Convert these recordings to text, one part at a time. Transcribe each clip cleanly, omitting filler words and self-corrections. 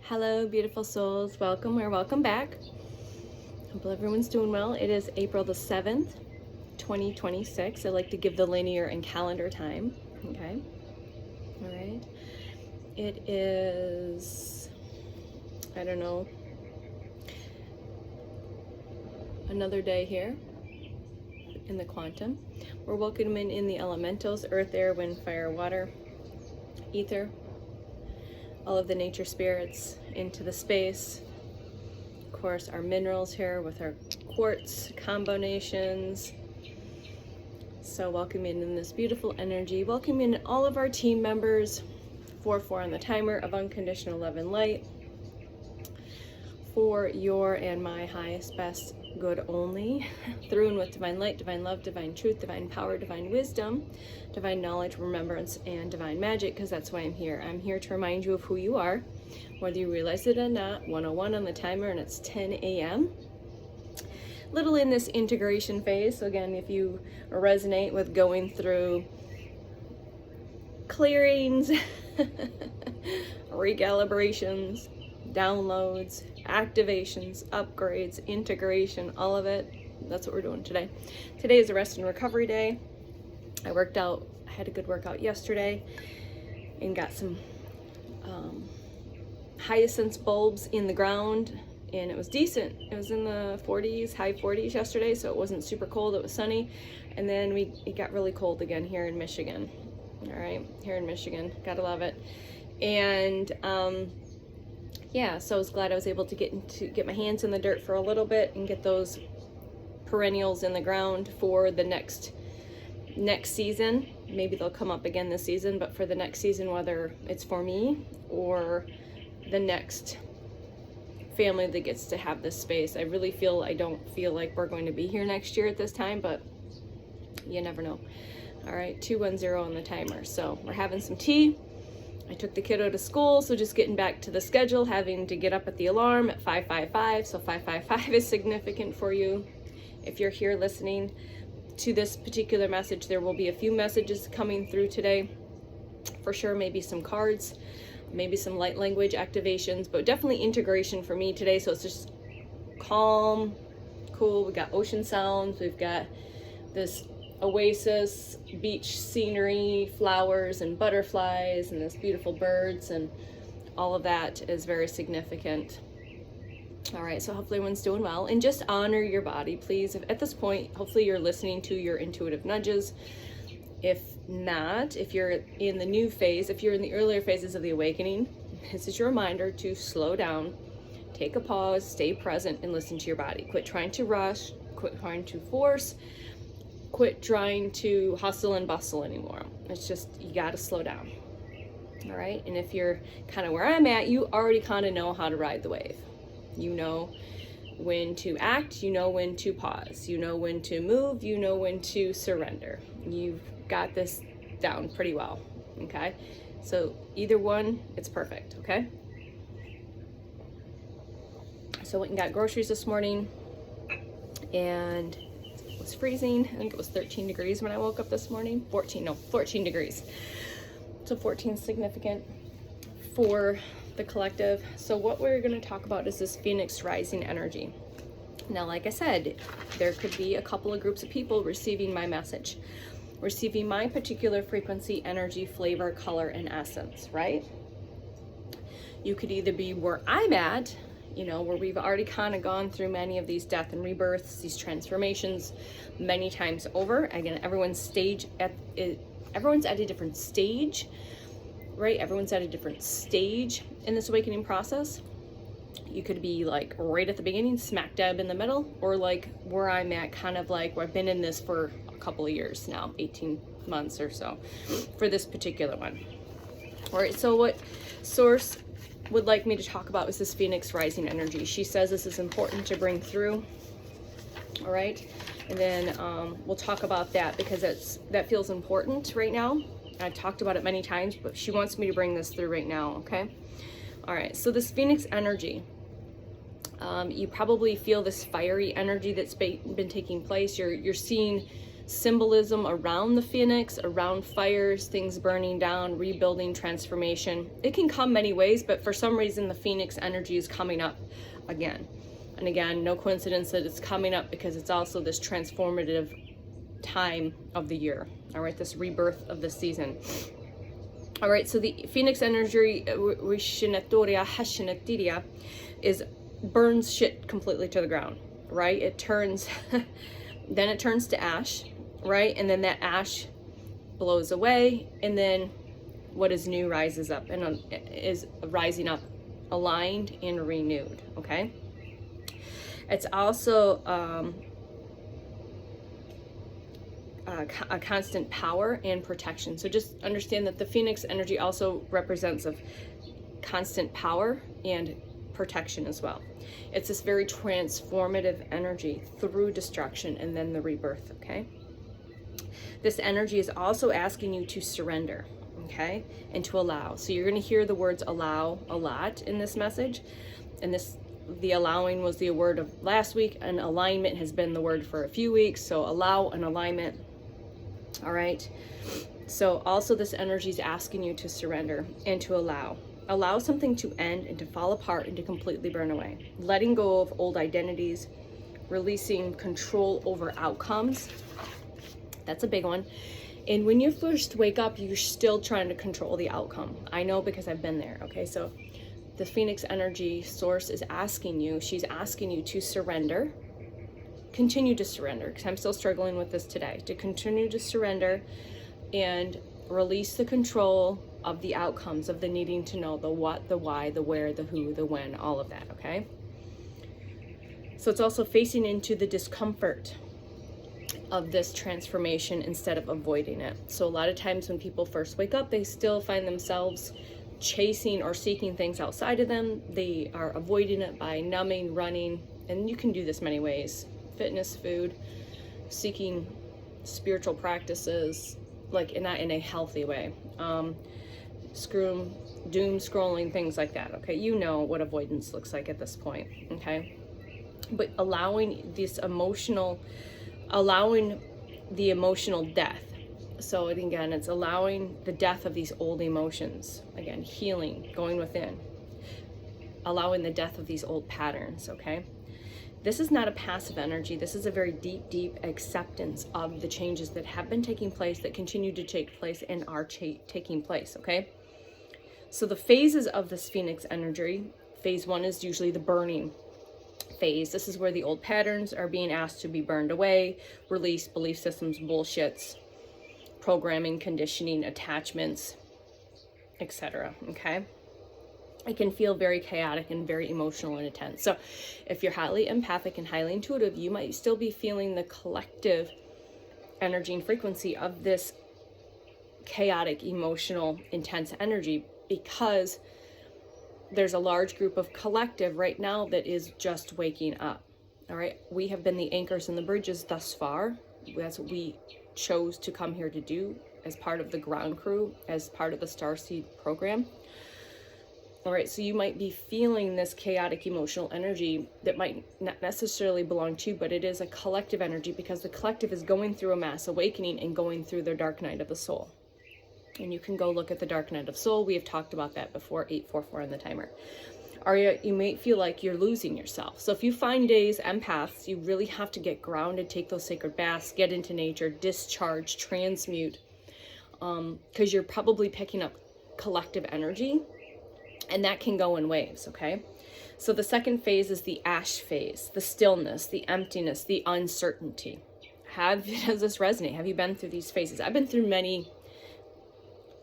Hello, beautiful souls. Welcome or welcome back. Hope everyone's doing well. It is April the 7th, 2026. I like to give the linear and calendar time. Okay. All right. It is, I don't know, another day here in the quantum. We're welcoming in the elementals: earth, air, wind, fire, water, ether, all of the nature spirits into the space. Of course, our minerals here with our quartz combinations. So welcoming in this beautiful energy, welcoming in all of our team members, 4-4 on the timer of unconditional love and light, for your and my highest, best good only, through and with divine light, divine love, divine truth, divine power, divine wisdom, divine knowledge, remembrance, and divine magic, because that's why I'm here. I'm here to remind you of who you are, whether you realize it or not. 101 on the timer, and it's 10 a.m. Little in this integration phase. So again, if you resonate with going through clearings, recalibrations, downloads, activations, upgrades, integration, all of it, that's what we're doing today. Today is a rest and recovery day. I worked out, I had a good workout yesterday and got some hyacinth bulbs in the ground, and it was decent. It was in the 40s, high 40s yesterday, so it wasn't super cold. It was sunny, and then it got really cold again here in Michigan. All right, here in Michigan, gotta love it. And yeah, so I was glad I was able to get my hands in the dirt for a little bit and get those perennials in the ground for the next season. Maybe they'll come up again this season, but for the next season, whether it's for me or the next family that gets to have this space. I don't feel like we're going to be here next year at this time, but you never know. All right, 210 on the timer. So we're having some tea. I took the kiddo to school, so just getting back to the schedule, having to get up at the alarm at 5:55. So 5:55 is significant for you. If you're here listening to this particular message, there will be a few messages coming through today. For sure, maybe some cards, maybe some light language activations, but definitely integration for me today. So it's just calm, cool. We got ocean sounds. We've got this oasis, beach scenery, flowers and butterflies, and this beautiful birds, and all of that is very significant. All right, so hopefully everyone's doing well, and just honor your body, please. At this point, hopefully you're listening to your intuitive nudges. If not, if you're in the new phase, if you're in the earlier phases of the awakening, this is your reminder to slow down, take a pause, stay present, and listen to your body. Quit trying to rush, quit trying to force, quit trying to hustle and bustle anymore. It's just, you gotta slow down. All right, and if you're kind of where I'm at, you already kind of know how to ride the wave. You know when to act, you know when to pause, you know when to move, you know when to surrender. You've got this down pretty well, okay? So either one, it's perfect, okay? So I went and got groceries this morning, and it was freezing. I think it was 13 degrees when I woke up this morning. 14 degrees. So 14 is significant for the collective. So what we're going to talk about is this Phoenix rising energy. Now, like I said, there could be a couple of groups of people receiving my message, receiving my particular frequency, energy, flavor, color, and essence, right? You could either be where I'm at, you know, where we've already kind of gone through many of these death and rebirths, these transformations many times over. Again, everyone's at a different stage, right? Everyone's at a different stage in this awakening process. You could be like right at the beginning, smack dab in the middle, or like where I'm at, kind of like where I've been in this for a couple of years now, 18 months or so for this particular one. All right, so what Source would like me to talk about is this Phoenix rising energy. She says this is important to bring through. All right, and then we'll talk about that because that feels important right now. I've talked about it many times, but she wants me to bring this through right now, okay? All right, so this Phoenix energy, you probably feel this fiery energy that's been taking place. You're seeing symbolism around the phoenix, around fires, things burning down, rebuilding, transformation. It can come many ways, but for some reason the phoenix energy is coming up again. And again, no coincidence that it's coming up, because it's also this transformative time of the year. All right, this rebirth of the season. All right, so the phoenix energy is burns shit completely to the ground, right? It turns, then it turns to ash, right? And then that ash blows away, and then what is new rises up and is rising up, aligned and renewed, okay? It's also a constant power and protection. So just understand that the phoenix energy also represents of constant power and protection as well. It's this very transformative energy through destruction and then the rebirth, okay? This energy is also asking you to surrender, okay? And to allow. So you're going to hear the words allow a lot in this message. And the allowing was the word of last week, and alignment has been the word for a few weeks. So allow and alignment. All right. So also this energy is asking you to surrender and to allow. Allow something to end and to fall apart and to completely burn away. Letting go of old identities, releasing control over outcomes. That's a big one. And when you first wake up, you're still trying to control the outcome. I know, because I've been there. Okay, so the phoenix energy source is asking you, she's asking you to surrender. Continue to surrender, because I'm still struggling with this today. To continue to surrender and release the control of the outcomes, of the needing to know the what, the why, the where, the who, the when, all of that, okay? So it's also facing into the discomfort of this transformation instead of avoiding it. So a lot of times when people first wake up, they still find themselves chasing or seeking things outside of them. They are avoiding it by numbing, running, and you can do this many ways. Fitness, food, seeking spiritual practices, like not in a healthy way. Doom scrolling, things like that, okay? You know what avoidance looks like at this point, okay? But allowing the emotional death. So again, it's allowing the death of these old emotions. Again, healing, going within. Allowing the death of these old patterns, okay? This is not a passive energy. This is a very deep, deep acceptance of the changes that have been taking place, that continue to take place, and are taking place, okay? So the phases of this phoenix energy, phase 1 is usually the burning phase. This is where the old patterns are being asked to be burned away, released, belief systems, bullshits, programming, conditioning, attachments, etc. Okay? It can feel very chaotic and very emotional and intense. So if you're highly empathic and highly intuitive, you might still be feeling the collective energy and frequency of this chaotic, emotional, intense energy, because there's a large group of collective right now that is just waking up. All right, we have been the anchors and the bridges thus far. That's what we chose to come here to do as part of the ground crew, as part of the Starseed program. All right, so you might be feeling this chaotic emotional energy that might not necessarily belong to you, but it is a collective energy, because the collective is going through a mass awakening and going through their dark night of the soul. And you can go look at the dark night of soul. We have talked about that before, 844 on the timer. Or you may feel like you're losing yourself. So if you find days, empaths, you really have to get grounded, take those sacred baths, get into nature, discharge, transmute, because you're probably picking up collective energy, and that can go in waves, okay? So the second phase is the ash phase, the stillness, the emptiness, the uncertainty. Does this resonate? Have you been through these phases? I've been through many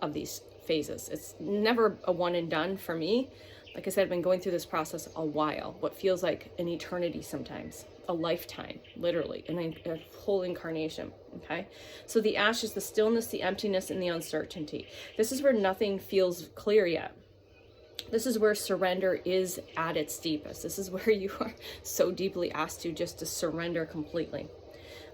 of these phases. It's never a one and done for me. Like I said, I've been going through this process a while, what feels like an eternity sometimes, a lifetime, literally, a whole incarnation, okay? So the ash is the stillness, the emptiness, and the uncertainty. This is where nothing feels clear yet. This is where surrender is at its deepest. This is where you are so deeply asked to just to surrender completely.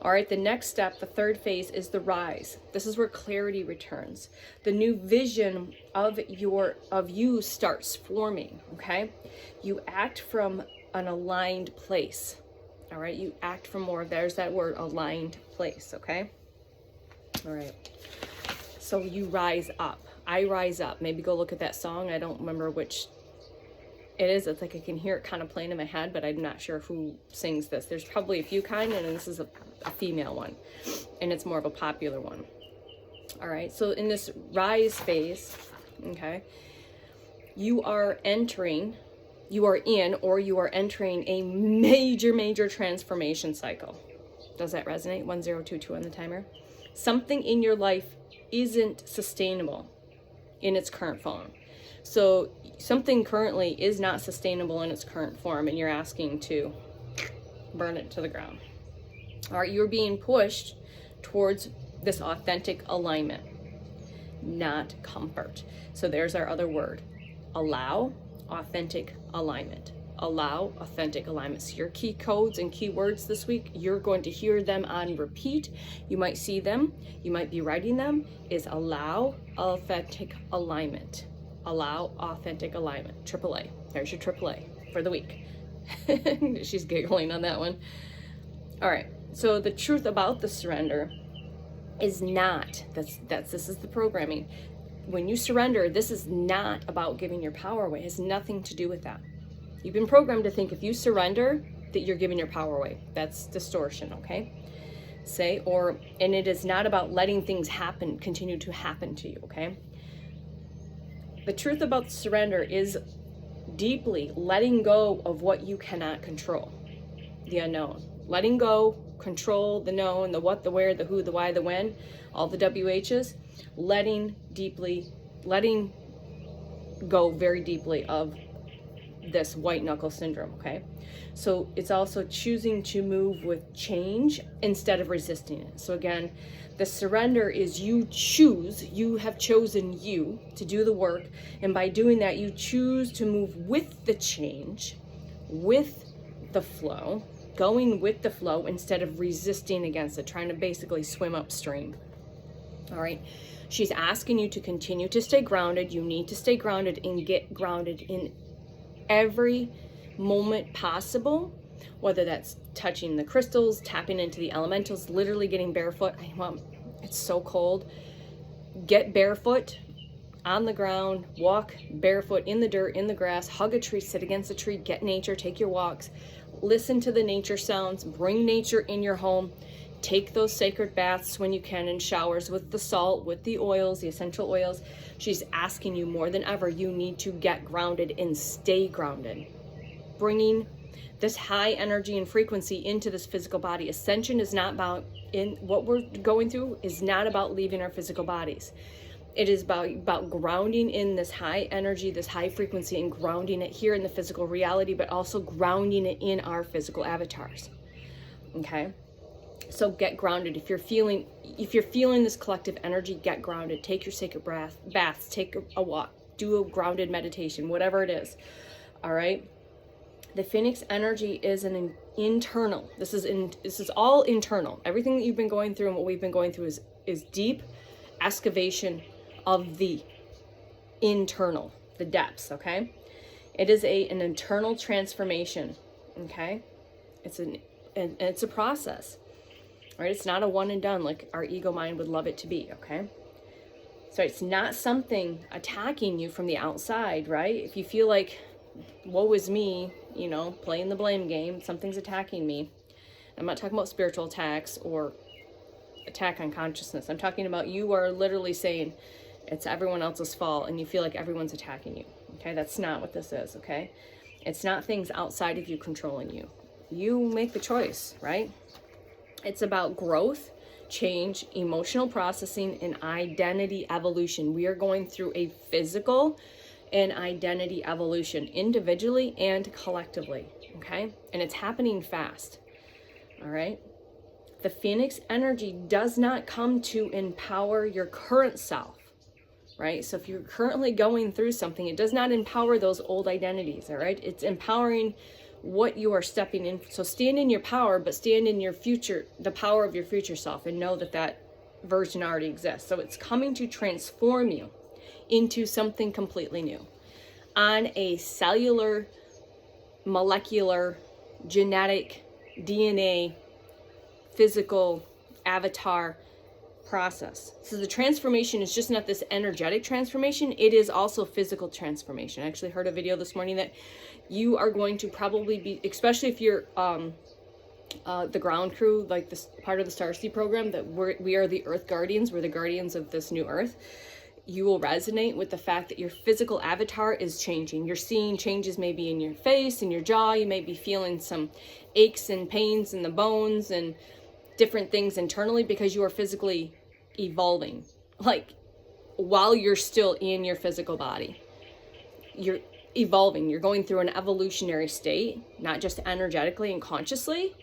All right, the next step, the third phase, is the rise. This is where clarity returns. The new vision of you starts forming, okay? You act from an aligned place, all right? You act from more, there's that word, aligned place, okay? All right. So you rise up. I rise up. Maybe go look at that song. I don't remember which it is. It's like I can hear it kind of playing in my head, but I'm not sure who sings this. There's probably a few kind, and this is a female one, and it's more of a popular one. All right. So in this rise phase, okay, you are entering a major transformation cycle. Does that resonate? 1022 on the timer. Something in your life isn't sustainable in its current form. So something currently is not sustainable in its current form, and you're asking to burn it to the ground. All right, you're being pushed towards this authentic alignment, not comfort. So there's our other word. Allow authentic alignment. Allow authentic alignment. So your key codes and keywords this week, you're going to hear them on repeat. You might see them, you might be writing them, is allow authentic alignment. Allow authentic alignment. AAA. There's your AAA for the week. She's giggling on that one. All right. So the truth about the surrender is not, this is the programming. When you surrender, this is not about giving your power away. It has nothing to do with that. You've been programmed to think if you surrender that you're giving your power away. That's distortion, okay? And it is not about letting things happen, continue to happen to you, okay? The truth about surrender is deeply letting go of what you cannot control, the unknown. Letting go, control the known, the what, the where, the who, the why, the when, all the WHs, letting go very deeply of this white knuckle syndrome, okay? So it's also choosing to move with change instead of resisting it. So again, the surrender is you have chosen you to do the work, and by doing that, you choose to move with the change, with the flow, going with the flow instead of resisting against it, trying to basically swim upstream. All right. She's asking you to continue to stay grounded. You need to stay grounded and get grounded in every moment possible, whether that's touching the crystals, tapping into the elementals, literally getting barefoot. It's so cold. Get barefoot on the ground, walk barefoot in the dirt, in the grass, hug a tree, sit against a tree, get nature, take your walks, listen to the nature sounds, bring nature in your home. Take those sacred baths when you can, in showers with the salt, with the oils, the essential oils. She's asking you more than ever, you need to get grounded and stay grounded. Bringing this high energy and frequency into this physical body. Ascension is not about, in what we're going through, is not about leaving our physical bodies. It is about grounding in this high energy, this high frequency, and grounding it here in the physical reality, but also grounding it in our physical avatars. Okay? So get grounded. If you're feeling this collective energy, get grounded. Take your sacred baths, take a walk, do a grounded meditation, whatever it is. All right. The Phoenix energy is an internal. This is all internal. Everything that you've been going through and what we've been going through is deep excavation of the internal, the depths. Okay. It is an internal transformation. Okay. It's a process. Right? It's not a one and done like our ego mind would love it to be, okay? So it's not something attacking you from the outside, right? If you feel like, woe is me, playing the blame game, something's attacking me. I'm not talking about spiritual attacks or attack on consciousness. I'm talking about you are literally saying it's everyone else's fault and you feel like everyone's attacking you, okay? That's not what this is, okay? It's not things outside of you controlling you. You make the choice, right? It's about growth, change, emotional processing, and identity evolution. We are going through a physical and identity evolution, individually and collectively, okay? And it's happening fast, all right? The Phoenix energy does not come to empower your current self, right? So if you're currently going through something, it does not empower those old identities, all right? It's empowering what you are stepping in. So stand in your power, but stand in your future, the power of your future self, and know that version already exists. So it's coming to transform you into something completely new on a cellular, molecular, genetic, DNA, physical, avatar, process. So the transformation is just not this energetic transformation, it is also physical transformation. I actually heard a video this morning that you are going to probably be, especially if you're the ground crew, like this part of the Starseed program, that we are the Earth Guardians, we're the guardians of this new Earth. You will resonate with the fact that your physical avatar is changing. You're seeing changes maybe in your face, in your jaw. You may be feeling some aches and pains in the bones and different things internally because you are physically evolving. Like, while you're still in your physical body, you're evolving. You're going through an evolutionary state, not just energetically and consciously,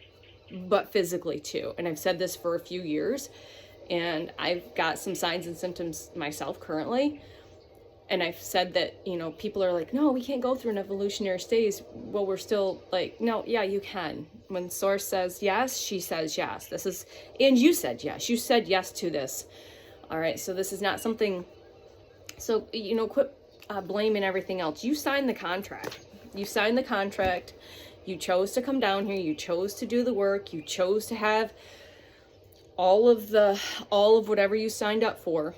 but physically too. And I've said this for a few years, and I've got some signs and symptoms myself currently. And I've said that, you know, people are like, no, we can't go through an evolutionary stage. Well, we're still like, no, yeah, you can. When Source says yes, she says yes. This is, and you said yes. You said yes to this. All right. So this is not something, so, you know, quit blaming everything else. You signed the contract. You signed the contract. You chose to come down here. You chose to do the work. You chose to have all of whatever you signed up for.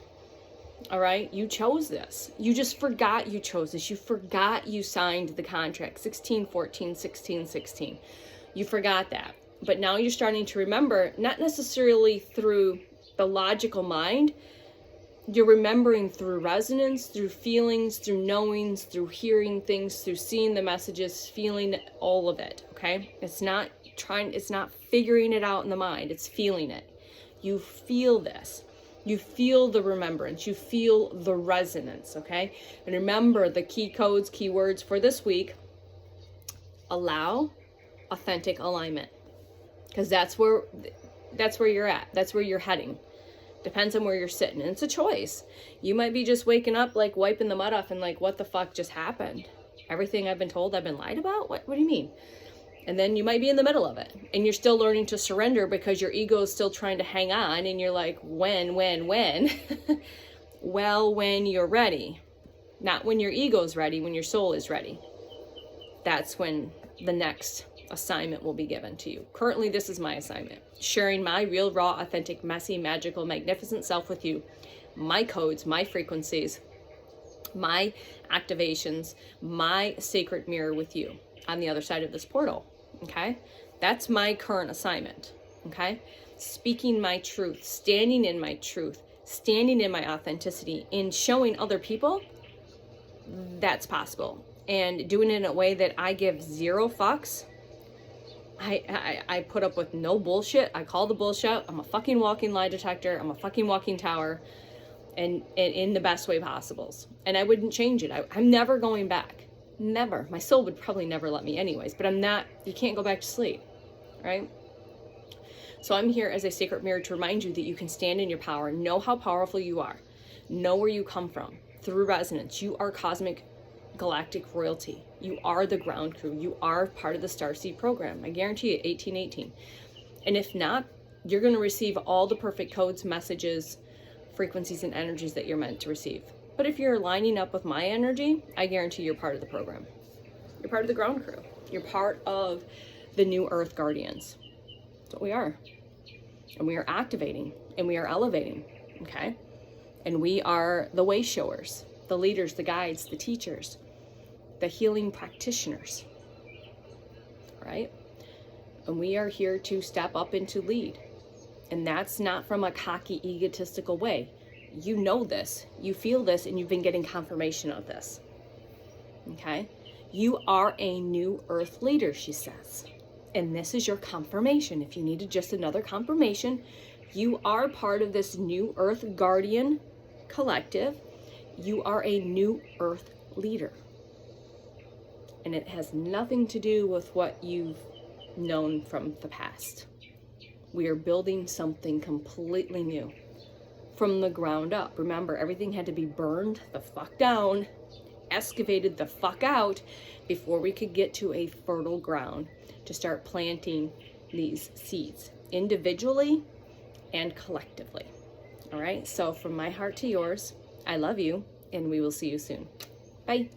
All right, you chose this. You just forgot you chose this. You forgot you signed the contract, 16, 14, 16, 16. You forgot that. But now you're starting to remember, not necessarily through the logical mind. You're remembering through resonance, through feelings, through knowings, through hearing things, through seeing the messages, feeling all of it, okay? It's not figuring it out in the mind. It's feeling it. You feel this. You feel the remembrance. You feel the resonance, okay? And remember the key codes, keywords for this week: allow, authentic alignment. Because that's where you're at. That's where you're heading. Depends on where you're sitting. And it's a choice. You might be just waking up, like wiping the mud off and like, what the fuck just happened? Everything I've been told I've been lied about? What do you mean? And then you might be in the middle of it and you're still learning to surrender because your ego is still trying to hang on, and you're like, when? Well, when you're ready. Not when your ego's ready, when your soul is ready. That's when the next assignment will be given to you. Currently, this is my assignment. Sharing my real, raw, authentic, messy, magical, magnificent self with you. My codes, my frequencies, my activations, my sacred mirror with you on the other side of this portal. Okay? That's my current assignment. Okay? Speaking my truth, standing in my truth, standing in my authenticity, in showing other people that's possible. And doing it in a way that I give zero fucks. I put up with no bullshit. I call the bullshit. I'm a fucking walking lie detector. I'm a fucking walking tower. And in the best way possible. And I wouldn't change it. I'm never going back. Never. My soul would probably never let me anyways, but I'm not, you can't go back to sleep, right? So I'm here as a sacred mirror to remind you that you can stand in your power, know how powerful you are, know where you come from through resonance. You are cosmic galactic royalty. You are the ground crew. You are part of the Starseed program. I guarantee you, 1818. And if not, you're going to receive all the perfect codes, messages, frequencies, and energies that you're meant to receive. But if you're lining up with my energy, I guarantee you're part of the program. You're part of the ground crew. You're part of the new Earth Guardians. That's what we are. And we are activating and we are elevating, okay? And we are the way showers, the leaders, the guides, the teachers, the healing practitioners, right? And we are here to step up and to lead. And that's not from a cocky, egotistical way. You know this, you feel this, and you've been getting confirmation of this. Okay? You are a new Earth leader, she says. And this is your confirmation. If you needed just another confirmation, you are part of this new Earth Guardian collective. You are a new Earth leader. And it has nothing to do with what you've known from the past. We are building something completely new. From the ground up. Remember, everything had to be burned the fuck down, excavated the fuck out before we could get to a fertile ground to start planting these seeds individually and collectively. All right, so from my heart to yours, I love you, and we will see you soon. Bye.